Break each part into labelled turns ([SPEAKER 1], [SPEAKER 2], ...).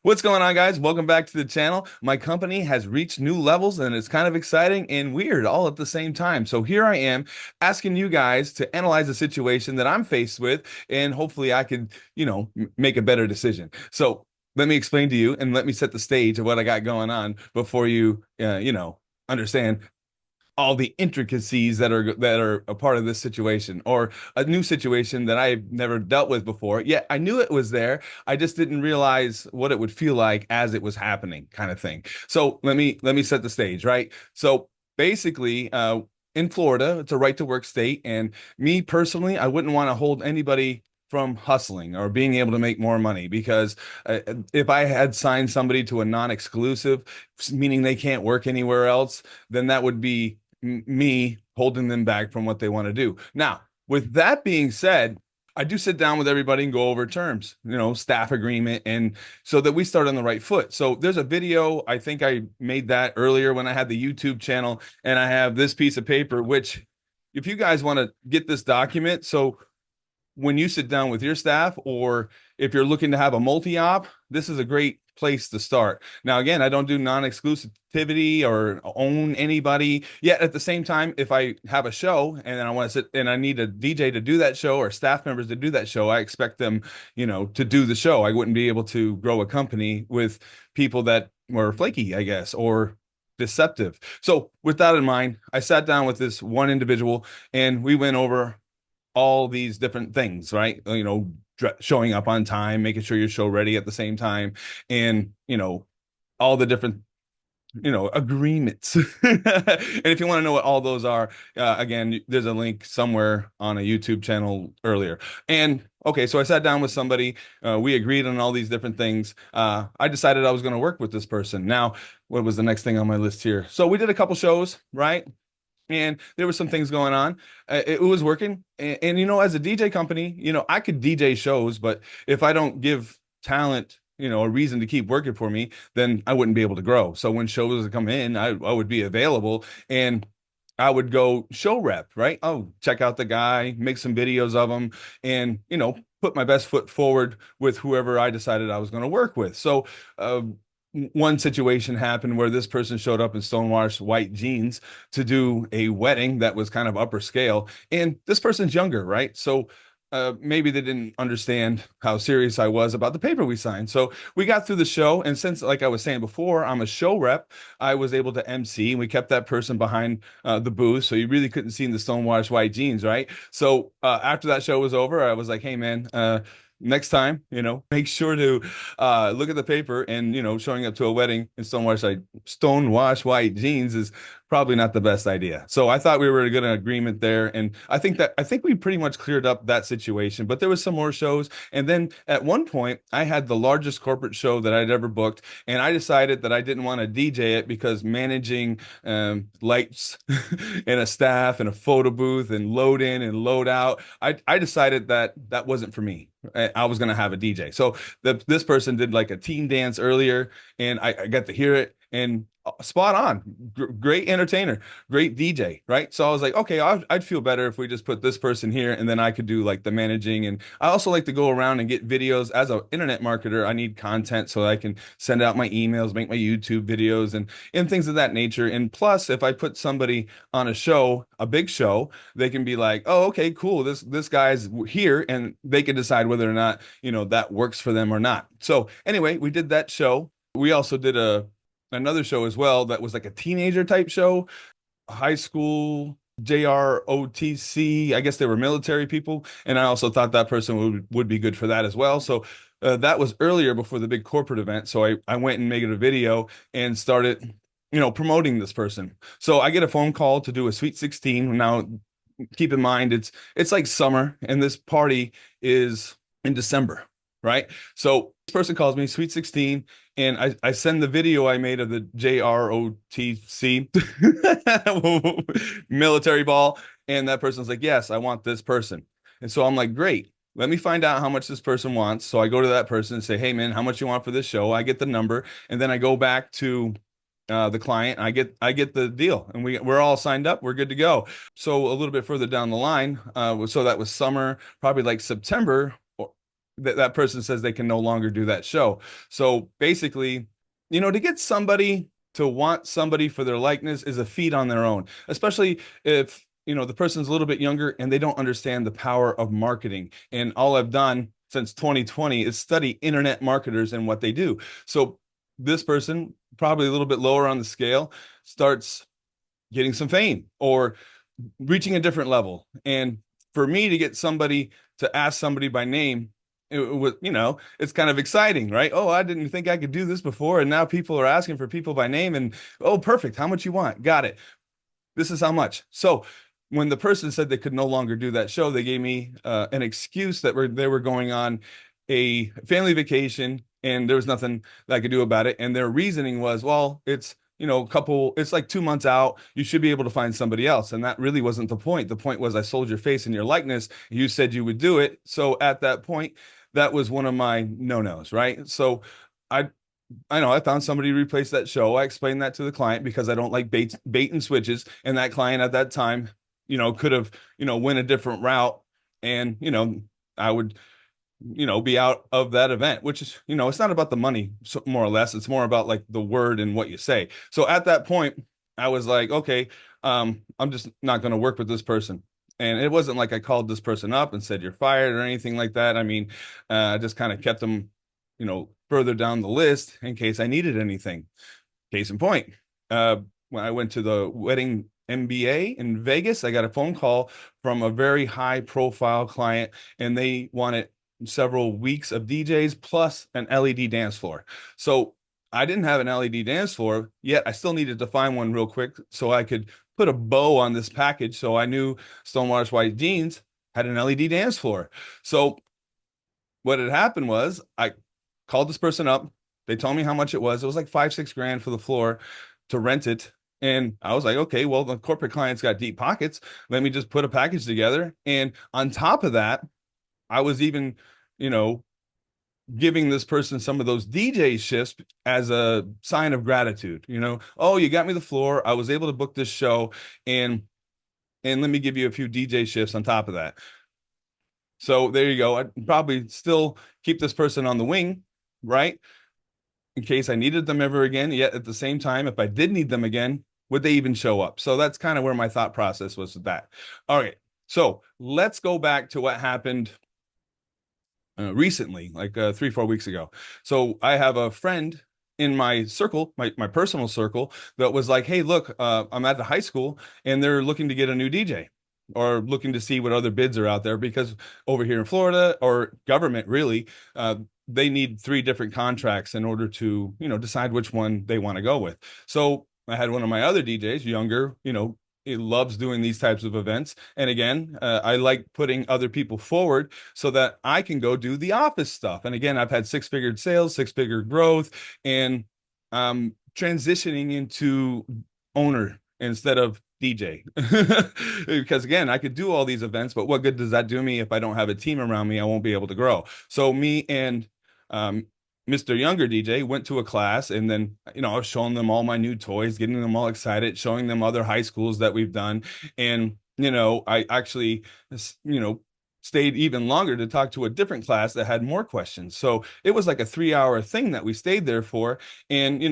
[SPEAKER 1] What's going on, guys? Welcome back to the channel. My company has reached new levels and it's kind of exciting and weird all at the same time. So here I am asking you guys to analyze a situation that I'm faced with, and hopefully I can, make a better decision. So let me explain to you and let me set the stage of what I got going on before you, understand all the intricacies that are a part of this situation, or a new situation that I've never dealt with before. Yet I knew it was there. I just didn't realize what it would feel like as it was happening, kind of thing. So let me set the stage, right? So basically, in Florida, it's a right to work state, and me personally, I wouldn't want to hold anybody from hustling or being able to make more money, because if I had signed somebody to a non-exclusive, meaning they can't work anywhere else, then that would be me holding them back from what they want to do. Now, with that being said, I do sit down with everybody and go over terms, staff agreement, and so that we start on the right foot. So there's a video, I think I made that earlier when I had the YouTube channel, and I have this piece of paper, which if you guys want to get this document, so when you sit down with your staff, or if you're looking to have a multi-op, this is a great place to start. Now, again, I don't do non-exclusivity or own anybody. Yet at the same time, if I have a show and then I want to sit and I need a DJ to do that show, or staff members to do that show, I expect them, to do the show. I wouldn't be able to grow a company with people that were flaky, I guess, or deceptive. So with that in mind, I sat down with this one individual and we went over all these different things, right? Showing up on time, making sure your show ready at the same time, and all the different agreements. And if you want to know what all those are, again, there's a link somewhere on a YouTube channel earlier. And okay, so I sat down with somebody, we agreed on all these different things. I decided I was going to work with this person. Now, what was the next thing on my list here? So we did a couple shows, right? And there were some things going on. It was working, and as a DJ company, I could DJ shows, but if I don't give talent, a reason to keep working for me, then I wouldn't be able to grow. So when shows would come in, I would be available, and I would go show rep, right? Oh, check out the guy, make some videos of him, and put my best foot forward with whoever I decided I was going to work with. So one situation happened where this person showed up in stonewashed white jeans to do a wedding that was kind of upper scale, and this person's younger, right? So maybe they didn't understand how serious I was about the paper we signed. So we got through the show, and since, like I was saying before, I'm a show rep, I was able to MC, and we kept that person behind the booth, so you really couldn't see in the stonewashed white jeans, right? So after that show was over, I was like, "Hey, man, next time, make sure to look at the paper, and showing up to a wedding in stonewash white jeans is probably not the best idea." So I thought we were in a good agreement there, and I think we pretty much cleared up that situation. But there was some more shows, and then at one point I had the largest corporate show that I'd ever booked, and I decided that I didn't want to DJ it, because managing lights and a staff and a photo booth and load in and load out, I decided that that wasn't for me. I was going to have a DJ. So this person did like a teen dance earlier, and I got to hear it, and spot on. Great entertainer, great DJ, right? So I was like, okay, I'd feel better if we just put this person here, and then I could do like the managing. And I also like to go around and get videos. As an internet marketer, I need content so I can send out my emails, make my YouTube videos, and things of that nature. And plus, if I put somebody on a show, a big show, they can be like, oh, okay, cool, this guy's here, and they can decide whether or not that works for them or not. So anyway, we did that show. We also did another show as well that was like a teenager type show, high school JROTC. I guess they were military people, and I also thought that person would be good for that as well. So that was earlier before the big corporate event. So I went and made a video and started promoting this person. So I get a phone call to do a Sweet 16. Now keep in mind, it's like summer, and this party is in December, right? So this person calls me Sweet 16, and I send the video I made of the JROTC military ball, and that person's like, yes, I want this person. And so I'm like, great, let me find out how much this person wants. So I go to that person and say, hey, man, how much you want for this show? I get the number, and then I go back to the client. I get the deal, and we're all signed up. We're good to go. So a little bit further down the line, so that was summer, probably like September. that person says they can no longer do that show. So basically, to get somebody to want somebody for their likeness is a feat on their own, especially if, the person's a little bit younger and they don't understand the power of marketing. And all I've done since 2020 is study internet marketers and what they do. So this person, probably a little bit lower on the scale, starts getting some fame or reaching a different level. And for me to get somebody to ask somebody by name, it was, it's kind of exciting, right? Oh, I didn't think I could do this before. And now people are asking for people by name and, oh, perfect. How much you want? Got it. This is how much. So when the person said they could no longer do that show, they gave me an excuse that they were going on a family vacation and there was nothing that I could do about it. And their reasoning was, well, it's, it's like 2 months out. You should be able to find somebody else. And that really wasn't the point. The point was I sold your face and your likeness. You said you would do it. So at that point, that was one of my no-nos, right? So I I know I found somebody to replace that show. I explained that to the client because I don't like bait and switches. And that client at that time, could have, went a different route. And, I would, be out of that event, which is, it's not about the money, so more or less. It's more about like the word and what you say. So at that point, I was like, okay, I'm just not going to work with this person. And it wasn't like I called this person up and said you're fired or anything like that. I mean, I just kind of kept them, further down the list in case I needed anything. Case in point, when I went to the wedding MBA in Vegas, I got a phone call from a very high profile client, and they wanted several weeks of DJs plus an LED dance floor. So I didn't have an LED dance floor yet. I still needed to find one real quick so I could put a bow on this package. So I knew Stonewater's White Jeans had an LED dance floor. So what had happened was I called this person up. They told me how much it was. It was like 5, 6 grand for the floor to rent it. And I was like, okay, well, the corporate client's got deep pockets. Let me just put a package together. And on top of that, I was even, you know, giving this person some of those DJ shifts as a sign of gratitude. Oh, you got me the floor. I was able to book this show, and let me give you a few DJ shifts on top of that. So there you go. I'd probably still keep this person on the wing, right? In case I needed them ever again. Yet at the same time, if I did need them again, would they even show up? So that's kind of where my thought process was with that. All right. So let's go back to what happened recently, like 3, 4 weeks ago. So I have a friend in my circle, my personal circle, that was like, hey, look, I'm at the high school and they're looking to get a new DJ or looking to see what other bids are out there because over here in Florida or government really, they need 3 different contracts in order to, decide which one they want to go with. So I had one of my other DJs, younger, he loves doing these types of events. And again, I like putting other people forward so that I can go do the office stuff. And again, I've had 6-figure sales, 6-figure growth, and transitioning into owner instead of DJ. Because again, I could do all these events, but what good does that do me if I don't have a team around me? I won't be able to grow. So me and Mr. Younger DJ went to a class, and then, I was showing them all my new toys, getting them all excited, showing them other high schools that we've done. And, I actually, stayed even longer to talk to a different class that had more questions. So it was like a 3-hour thing that we stayed there for. And,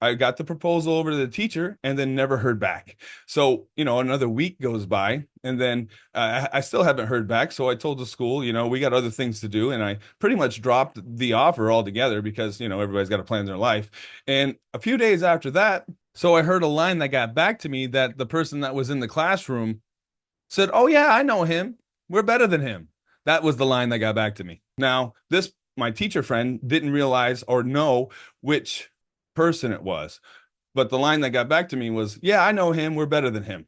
[SPEAKER 1] I got the proposal over to the teacher and then never heard back. So, another week goes by and then I still haven't heard back. So I told the school, we got other things to do. And I pretty much dropped the offer altogether because, everybody's got to plan their life. And a few days after that, so I heard a line that got back to me that the person that was in the classroom said, oh, yeah, I know him. We're better than him. That was the line that got back to me. Now, my teacher friend didn't realize or know which person it was. But the line that got back to me was, yeah, I know him. We're better than him.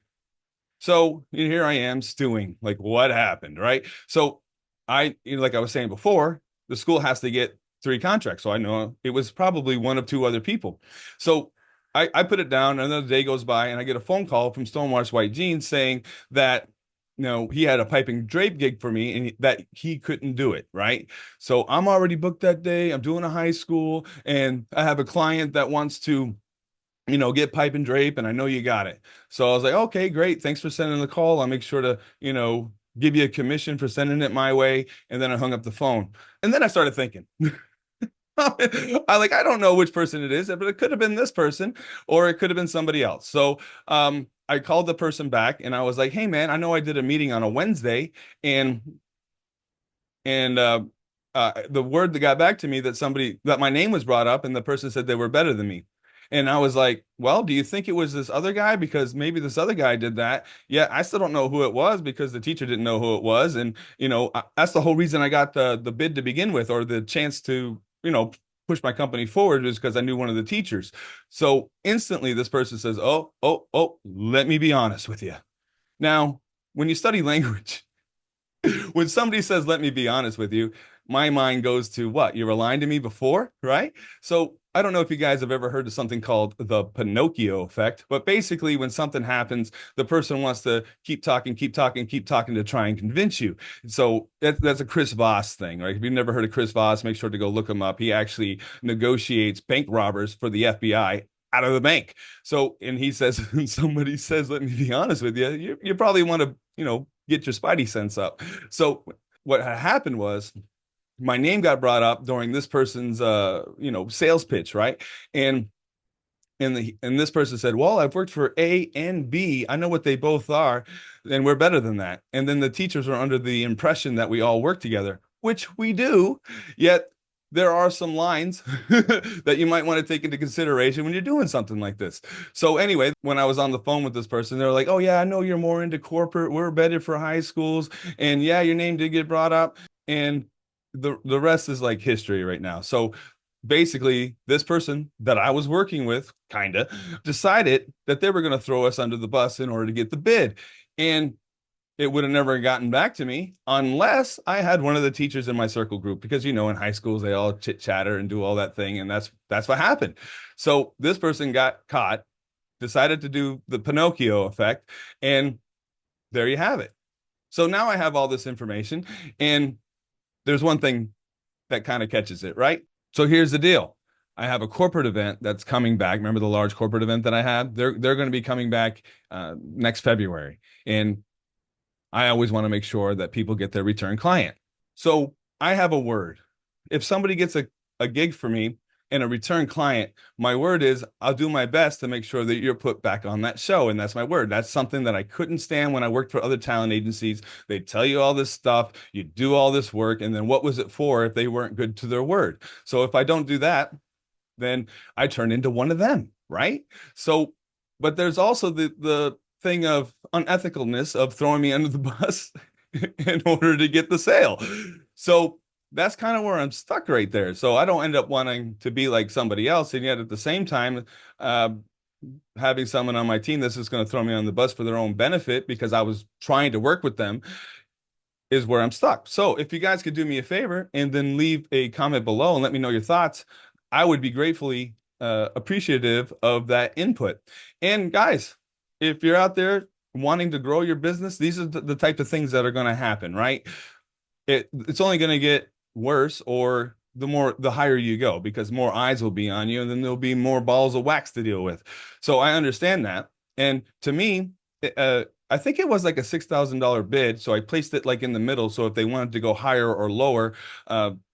[SPEAKER 1] So here I am stewing, like what happened, right? So like I was saying before, the school has to get 3 contracts. So I know it was probably one of 2 other people. So I put it down, another day goes by and I get a phone call from Stonewater's White Jeans saying that, he had a piping drape gig for me and that he couldn't do it, right? So I'm already booked that day. I'm doing a high school and I have a client that wants to, get pipe and drape, and I know you got it. So I was like, okay, great. Thanks for sending the call. I'll make sure to, give you a commission for sending it my way. And then I hung up the phone. And then I started thinking, I don't know which person it is, but it could have been this person or it could have been somebody else. So I called the person back and I was like, hey man, I know I did a meeting on a Wednesday and the word that got back to me that my name was brought up and the person said they were better than me. And I was like, well, do you think it was this other guy? Because maybe this other guy did that. Yeah, I still don't know who it was because the teacher didn't know who it was. And, that's the whole reason I got the bid to begin with, or the chance to, push my company forward, is because I knew one of the teachers. So instantly this person says, oh, oh, oh, let me be honest with you. Now, when you study language, when somebody says, let me be honest with you, my mind goes to what? You were lying to me before, right? So I don't know if you guys have ever heard of something called the Pinocchio effect, but basically, when something happens, the person wants to keep talking, keep talking, keep talking to try and convince you. So that's a Chris Voss thing, right? If you've never heard of Chris Voss, make sure to go look him up. He actually negotiates bank robbers for the FBI out of the bank. So, and he says, when somebody says, let me be honest with you, you probably want to, get your spidey sense up. So what had happened was my name got brought up during this person's sales pitch, right? And and this person said, well, I've worked for A and B. I know what they both are, and we're better than that. And then the teachers are under the impression that we all work together, which we do. Yet there are some lines that you might want to take into consideration when you're doing something like this. So anyway, when I was on the phone with this person, they're like, oh yeah, I know you're more into corporate. We're better for high schools. And yeah, your name did get brought up. And the rest is like history right now. So basically, this person that I was working with kind of decided that they were going to throw us under the bus in order to get the bid. And it would have never gotten back to me unless I had one of the teachers in my circle group, because in high schools they all chit chatter and do all that thing, and that's what happened. So this person got caught, decided to do the Pinocchio effect, and there you have it. So now I have all this information, and there's one thing that kind of catches it, right? So here's the deal. I have a corporate event that's coming back. Remember the large corporate event that I had? They're going to be coming back next February, and I always want to make sure that people get their return client. So I have a word. If somebody gets a gig for me and a return client, my word is I'll do my best to make sure that you're put back on that show. And that's my word. That's something that I couldn't stand when I worked for other talent agencies. They tell you all this stuff, you do all this work, and then what was it for if they weren't good to their word? So if I don't do that, then I turn into one of them, right? So, but there's also the thing of unethicalness of throwing me under the bus in order to get the sale. So that's kind of where I'm stuck right there. So I don't end up wanting to be like somebody else, and yet at the same time, uh, having someone on my team that's just going to throw me on the bus for their own benefit because I was trying to work with them is where I'm stuck. So if you guys could do me a favor and then leave a comment below and let me know your thoughts, I would be gratefully appreciative of that input. And guys, if you're out there wanting to grow your business, these are the type of things that are going to happen, right? It's only going to get worse, or the higher you go, because more eyes will be on you, and then there'll be more balls of wax to deal with. So I understand that. And to me, I think it was like a $6,000 bid. So I placed it like in the middle. So if they wanted to go higher or lower,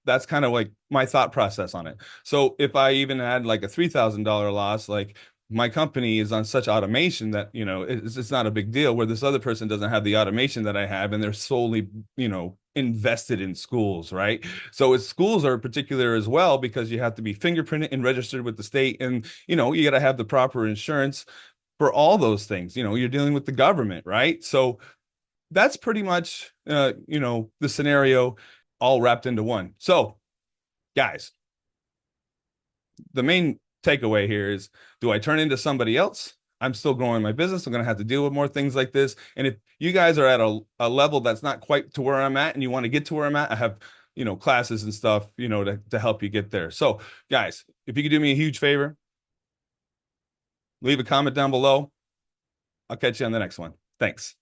[SPEAKER 1] that's kind of like my thought process on it. So if I even had like a $3,000 loss, like my company is on such automation that, it's not a big deal, where this other person doesn't have the automation that I have, and they're solely, invested in schools, right? So schools are particular as well, because you have to be fingerprinted and registered with the state, and, you got to have the proper insurance for all those things. You're dealing with the government, right? So that's pretty much, the scenario all wrapped into one. So, guys, the main takeaway here is, do I turn into somebody else? I'm still growing my business. I'm going to have to deal with more things like this. And if you guys are at a level that's not quite to where I'm at and you want to get to where I'm at, I have, classes and stuff, to help you get there. So, guys, if you could do me a huge favor, leave a comment down below. I'll catch you on the next one. Thanks.